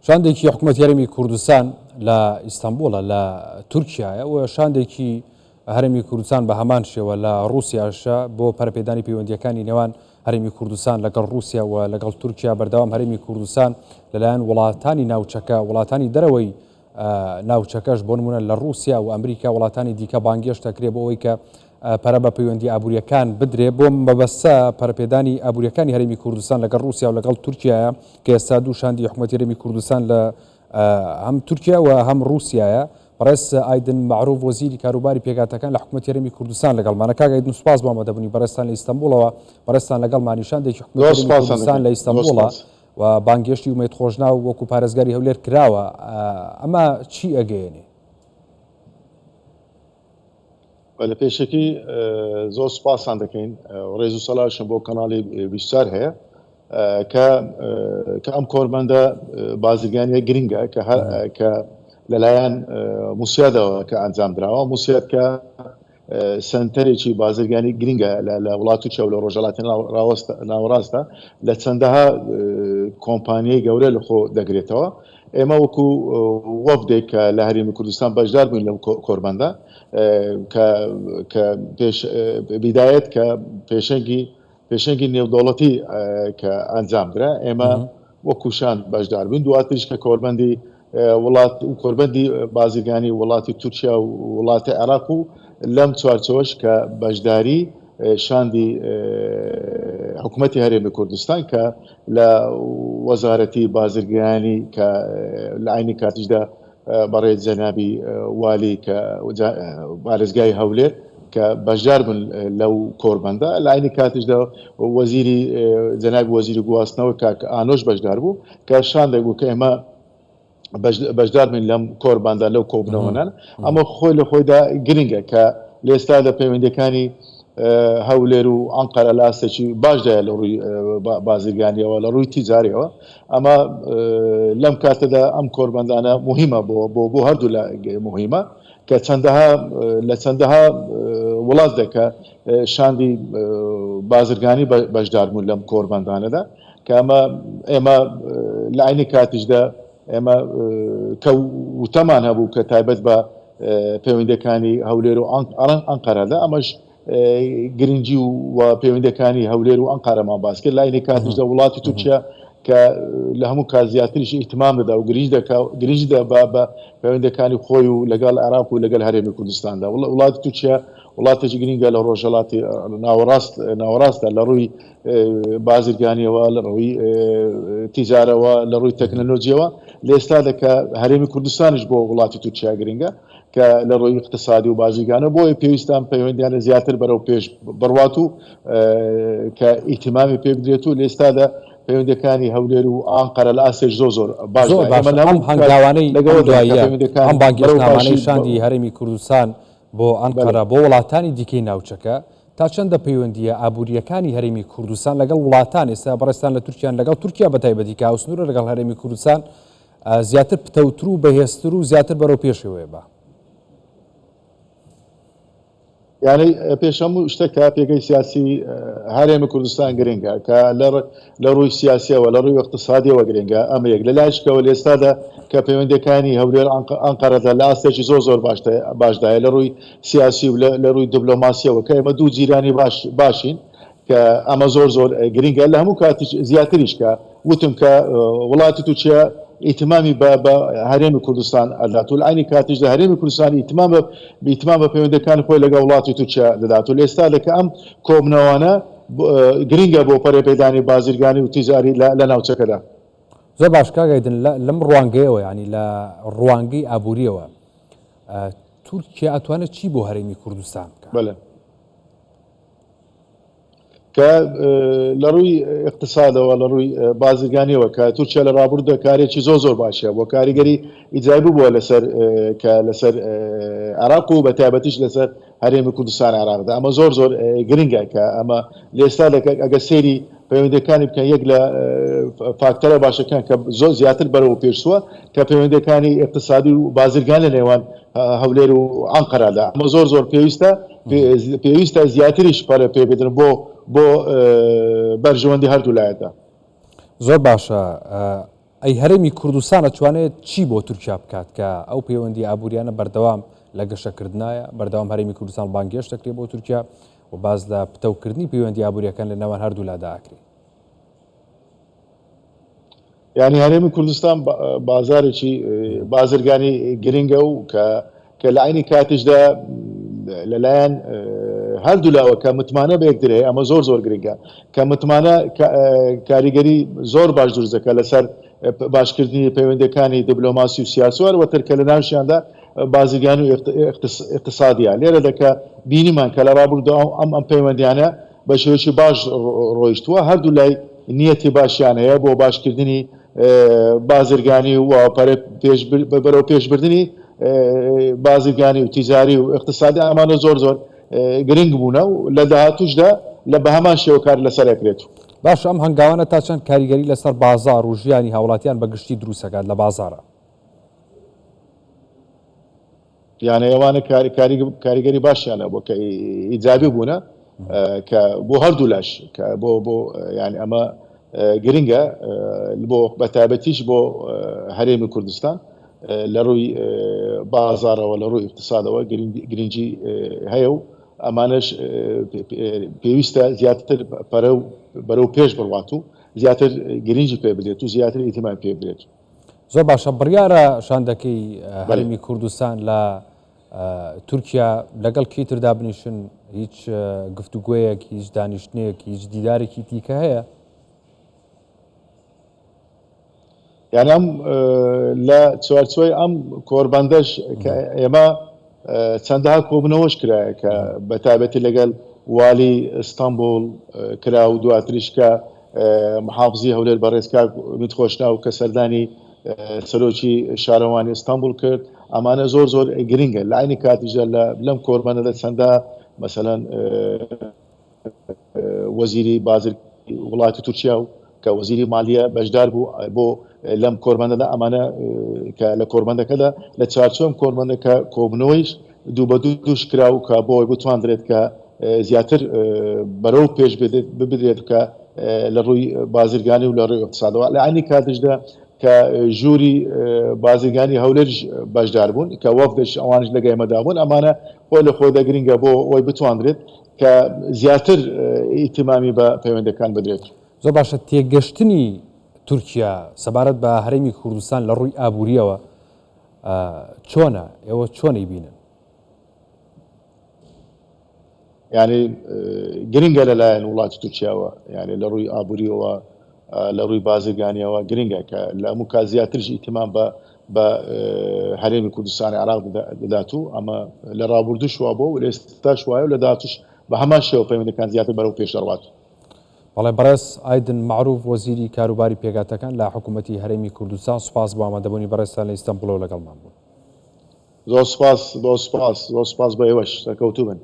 شاندێکی حکوومەت یاریمی کوردستان لە ئیستانبوڵە لە تورکایە و شاندێکی هەرێمی کوردستان بە هەمان شێوە لە رووسیاشە بۆ پەرپێدانی پەیوەندیەکانی نێوان هەرێمی کوردستان لەگەڵ رووسیا و لەگەڵ تورکیا بەردەوام هەرێمی کوردستان لەلایەن وڵاتانی ناوچەکە وڵاتانی دەرەوەی ناوچەکەش بۆ نمونە لە رووسیا و ئەمریکا وڵاتانی دیکە بانگێش دەکرێت بۆ ئەوەی کە پەرە بە پەیوەندی ئابوووریەکان بدرێت بۆ مەبەستە پەرپێدانی ئابوووریەکانی هەرێمی کوردستان لەگەڵ رووسیا و لەگەڵ تورکایە کە ئێستا دوو شاندی حکوومەت هەرێمی کوردستان لە هەم تورکیا و هەم رووسیایە. بەڕێز ئایدن معروف وەزیری کاروباری پێگاتەکان لە حکوومەت هەرێمی کوردستان لەگەڵمانە. کاک ئایدن سوپاس بۆ ئامادەبوونی بەڕێستان لە ئیستانبوڵەوە. بەڕێستان لەگەڵمانی شاندێکی حکوومەت هەرێمی کوردستان لە ئیستانبوڵە و بانگێشتی ومێد خۆشنا و وەکو پارێزگاری هەولێر کراوە. ئەمە چی ئەگەیەنێ؟ لە پێشەکی زۆر سوپاسان دەکەین ڕێز و سەلاشم بۆ کەناڵی بیستار هەیە کە ئەم کۆربەندە بازرگانیە گرنگە کە لەلایەن موسیادەوە کە ئەنجام درراوە موسیاد کە سنتەرێکی بازرگانی گرنگە لە وڵات و چەو لە ڕۆژهەڵاتی ناوەڕاستە لە چەندەها کۆمپانیای گەورە لە خۆ دەگرێتەوە. ئێمە وەکو وەفدێک کە لە هەرێمی کوردستان بەشدار بووین لەم کۆربەندە کە بیدایەت کە پێشەنگی نێودەوڵەتی کە ئەنجام درا ئێمە وەکوشان بەشدار بووین. دواتریش کە کۆربەندی بازرگانی وڵاتی تورکیا و وڵاتی عێراق و لەم چوارچەوەش کە بەشداری شاندی حکوومەتی هەرێمی کوردستان کە لە وەزارەتی بازرگانی کە لە عینی کاتیشدا بەڕێز جەنابی والی کە پارێزگای هەولێر کە بەشدار بن لەو کۆربەندە لە عینی کاتیشدا وەزیری جەنابی وەزیری گواستنەوە کاک ئانۆش بەشدار بوو کە شان دەگوت کە ئێمە بەشدار بن لەم کۆربەندە لەو کۆبنەوەنان. ئەمە خۆی لە خۆیدا گرنگە کە لێستا لە پەیوەندیەکانی هەولێر و ئەنقەرە لە ئاستێکی باشدایە لە ڕووی بازرگانیەوە لە ڕووی تیجاریەوە. ئەمە لەم کاتەدا ئەم کۆربەندانە مهمە بۆ هەردوو لە مهمە کە لە چەندەها وڵات دەکە شاندی بازرگانی بەشداربوون لەم کۆربەندانەدا کە ئێمە لە عینی کاتیشدا ئێمە کەوتەمان هەبوو کە تایبەت بە پەیوەندیەکانی هەولێر و ئەنقەرەدا ئەمەش گرنگی و پەیوەندیەکانی هەولێر و ئەنقەرەمان باس کرد. لە عینی کاتیشدا وڵاتی تورکیا کە لە هەموو کات زیاتریش ئیحتیمام دەدا و گرنگدا بە پەیوەندیەکانی خۆی و لەگەڵ عێراق و لەگەڵ هەرێمی کوردستاندا. وڵاتی تورکیا وڵاتێکی گرنگە لە ڕۆژهەڵاتی ناوەڕاستە لە ڕووی بازرگانیەوە لە ڕووی تیجارەوە لە ڕووی تەکنەلۆجیەوە. لێستا دەکە هەرێمی کوردستانیش بۆ وڵاتی تورکیا گرنگە کە لە ڕووی اقتصادی و بازرگانە بۆی پێویستان پەیوەندیانە زیاتر بەرەو پێش بڕوات و کە ئیحتیمامی پێ بدرێت و لێستادا پەیوەندیەکانی هەولێر و ئەنقەرە لە ئاستێش زۆر باش ئەم هەنگاوانەی ئەم بانگێشتنامانەی شاندی هەرێمی کوردستان بۆ ئەنقەرە بۆ وڵاتانی دیکەی ناوچەکە تا چەندە پەیوەندیە ئابوووریەکانی هەرێمی کوردستان لەگەڵ وڵاتان ئێستا بەڕێستان لە تورکیان لەگەڵ تورکیا بەتایبەتی کە هاوسنوورە لەگەڵ هەرێمی کوردستان زیاتر پتەوتر و بەهێزتر و زیاتر بەرەو پێشەوەیە بە یعنی پێش هەموو شتێکە پێگەی سیاسی هەرێمی کوردستان گرنگە کە لە ڕووی سیاسیەوە لە ڕووی اقتصادیەوە گرنگە. ئەمە یەک لە لایشکەوە لێستادا کە پەیوەندیەکانی هەولێر ئەنقەرەدا لە ئاستێکی زۆر باشدایە لە ڕووی سیاسی و لە ڕووی دیپلۆماسیەوە کە ئێمە دوو جیرانی باشین کە ئەمە زۆر گرنگە. لە هەموو کاتیش زیاتریش کە وتم کە وڵاتی تورکیا ئیتمامی بە هەرێمی کوردستان ئەدات و لە عینی کاتیش لە هەرێمی کوردستان ئیتمام بە پەیوەندیەکانی خۆی لەگەڵ وڵاتی تورکیا دەدات و لێستا دەکە ئەم کۆبنەوانە گرنگە بۆ پەرەپێدانی بازرگانی و تیجاری لە ناوچەکەدا. زۆر باش کاک ئایدن لەم ڕوانگەیەوە ینی لە ڕوانگەی ئابووریەوە تورکیا ئەتوانێت چی بۆ هەرێمی کوردستان بڵێ کە لە ڕووی اقتصادەوە لە ڕووی بازرگانیەوە کە تورکیا لە ڕابردوودا کارێکی زۆر باشە بۆ کاریگەری ئیجابی بووە لەسەر عێراق و بەتایبەتیش لەسەر هەرێمی کوردستان عێراقدا. ئەمە زۆر گرنگە کە ئەمە لێستا ئەگە سێری پەیوەندیەکانی بکەن یەک لە فاکتەرە باشەکان کە زۆر زیاتر بەرەوە پێشووە کە پەیوەندیەکانی اقتصادی و بازرگان لە نێوان هەولێر و ئەنقەرەدا. ئەمە زۆر پێویستە زیاتریش پارە پێ بدرن بۆ بەرژەوەندی هەردوو لایەتە. زۆر باشە. ئەی هەرێمی کوردستان ئەتوانێت چی بۆ تورکیا بکات کە ئەو پەیوەندی ئابوووریانە بەردەوام لە گەشەکردایە بەردەوام هەرێمی کوردستان بانگێش دەکرێت بۆ تورکیا و باز لە پتەوکردنی پەیوەندی ئابوووریەکان لە نێوان هەردوو لاداکرێت. يعني هەرێمی کوردستان بازارێکی بازرگانی گرنگە و کە لە عینی کاتیشدا لەلایەن هەردوو لاوە کە متمانە بە یەکدرێ ئەمە زۆر گرنگە کە متمانە کاریگەری زۆر باش دروست دەکات لەسەر باشکردنی پەیوەندەکانی دیبلۆماسی و سیاسی و هەروەتر کە لە ناوشیاندا بازرگانی و اقتصادیە لێرە دەکە بینیمان کە لە ڕابردوودا ئەم پەیوەندیانە بە شێوەیەکی باش ڕۆیشتووە هەردوو لای نیەتی باشیان هەیە بۆ باشکردنی بازرگانی و بەرەو پێشبردننی بازرگانی و تیزاری و اقتصادی ئەمانە زۆر گرنگ بوونە و لە داهاتوشدا لە بە هەمان شێوە کار لەسەر ئەکرێت. باش ئەم هەنگاوانە تا چەند کاریگەری لەسەر بازار و ژیانی هاوڵاتیان بەگشتی دروستەکات لە بازارە؟ یانە ئەوانە کاریگەری باشیانە بۆ کە ئیجابی بوونە کە بۆ هەردوو لاش کە بۆ ینی ئەمە گرنگە بۆ بەتابەتیش بۆ هەرێمی کوردستان لە ڕووی بازارەوە لە ڕووی اقتصادەوە گرنگی هەیە و ئەمانش پێویستە زیاتر بەرەو پێش بڕوات و زیاتر گرنگی پێ بدرێت و زیاتر ئیتیمان پێ بدرێت. زۆر باشە بڕیارە شاندەکەی هەرێمی کوردستان لە تورکیا لەگەڵ کیتردا بنیشن هیچ گفتوگویەک هیچ دانیشتنێک هیچ دیدارێکی دیکە هەیە؟ یعنی ئەم لە چوارچۆی ئەم کۆربەندەش کە ئێمە چەندەها کۆبنەوەش کرایە کە بەتابەتی لەگەڵ والی ئیستانبول کرا و دواتریش کە محافزی هەولێر بەڕێزکار میتخۆشنا و کە سەردانی سەرۆکی شارەوانی ئیستانبول کرد ئەمانە زۆر گرنگە لە عینی کاتیژە لەم کۆربەندەدا چەندە مەسەلەن وەزیری وڵاتی تورکیا و کە وەزیری مالیە بەشدار بوو بۆ لەم کۆربەندەدا ئەمانە کە لە کۆربەندەکەدا لە چارچۆم کۆربەندەکە کۆبنەوەیش دوو بە دووش کرا و کە بۆی بتواندرێت کە زیاتر بەرەو پێش ببدرێت کە لە ڕووی بازرگانی و لە ڕووی اقتصادەوە لە عینی کاتیشدا کە ژووری بازرگانی هەولێرش بەشدار بوون کە وەفدش ئەوانش لەگەڵ ئێمەدا بوون ئەمانە خۆی لە خۆدا گرنگە بۆ ئەوی بتواندرێت کە زیاتر ئیتیمامی بە پەیوەندەکان بدرێت. زۆر باشە تێگەشتنی تورکیا سەبارەت بە هەرێمی کوردستان لە ڕووی ئابووریەوە چۆنە ئێوە چۆنی بینن؟ یعنی گرنگە لەلایەن وڵاتی تورکیاوە یعنی لە ڕووی ئابووریەوە لە ڕووی بازرگانیەوە گرنگە کە لە هەموو کات زیاترش ئیتیمان بە هەرێمی کوردستانی عێراق دەدات و ئەمە لە ڕابردوو شووا بۆ و لە ئێستاش وایە و لە داهاتوش بە هەمان شێوە پەیوەندەکان زیاتر بەرەو پێش دەڕوات. بەڵێ بەڕێز ئایدن معروف وەزیری کاروباری پێگاتەکان لە حکوومەتی هەرێمی کوردستان سوپاس بۆ ئامادەبوونی بەڕێستان لە ئیستانبولەوە لەگەڵمان بوون. زۆر سوپاس بە ئێوەش سەرکەوتوو بن.